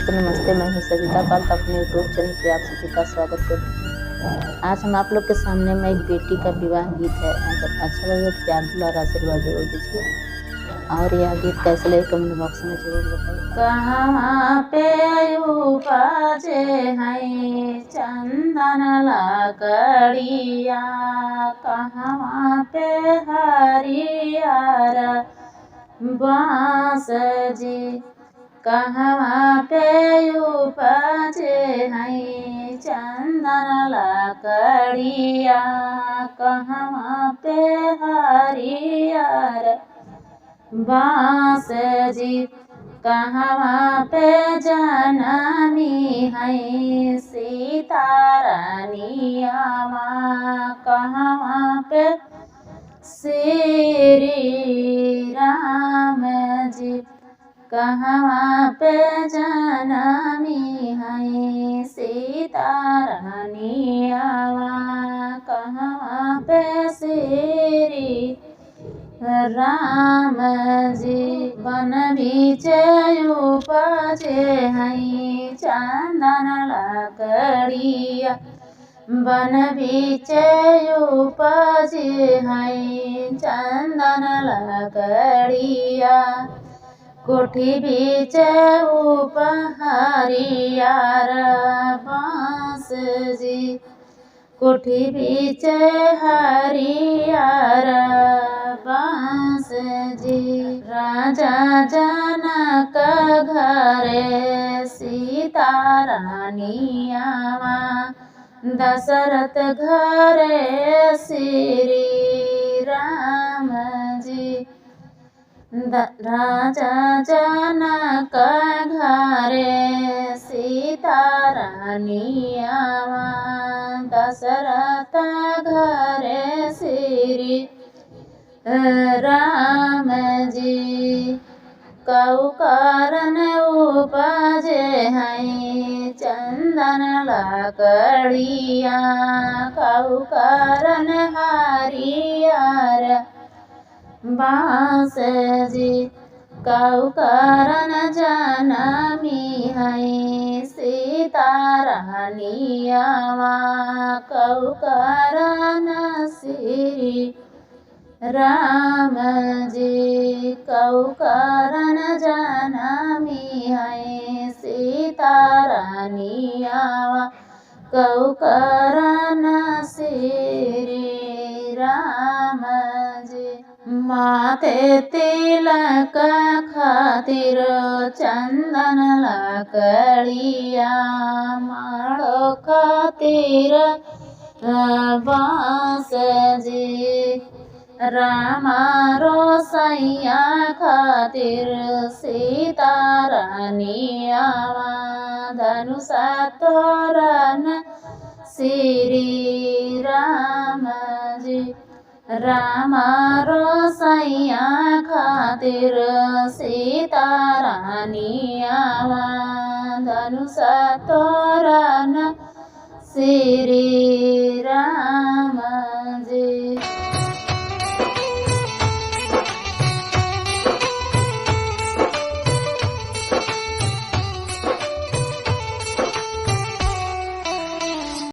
दोस्तों नमस्ते, मैं हूँ सविता पाल। अपने यूट्यूब चैनल पे आप सभी का स्वागत करती हूँ। आज हम आप लोग के सामने में एक बेटी का विवाह गीत है। अगर अच्छा लगे तो प्यार दुलार आशीर्वाद जरूर दीजिए और यह गीत कैसे लगे कमेंट बॉक्स में जरूर बताइए। कहाँ पे उपजे है चंदन लकड़िया, कहाँ पे हरियर बाँस जी, कहाँ पे उपजे है चंदन लकड़िया, कहाँ पे हरियर बाँस जी, कहाँ पे जनमी है सीता रानिया माँ, कहाँ पे श्री राम जी, कहाँ पे जनमी है सीता रानिया माँ, कहाँ पे श्री राम जी। वन बीच उपजे है चंदन लकड़िया, वन बीच उपजे है चंदन लकड़िया, कोठी बीच हरियर बाँस जी, कोठी बीच हरियर बाँस जी। राजा जनक घरे सीता रानिया माँ, दशरथ घरे श्री राम जी। राजा जनक घरे सीता रानिया माँ, दशरथ घरे श्री राम जी। कऊ कारण उपजे है चंदन लकड़िया, कऊ कारण हरियर बाँस जी, कऊ कारण जनमी है सीता रानिया माँ, कऊ कारण श्री राम जी, कऊ कारण जनमी है सीता रानिया माँ, कऊ कारण श्री राम जी। माथे तिलक खातिर चंदन लकड़िया, माड़ो खातिर बाँस जी, रामा रोसैया खातिर सीता रानिया माँ, धनुषा तोरण श्री राम जी। रामा रोसैया खातिर सीता रानिया माँ, धनुषा तोरण श्री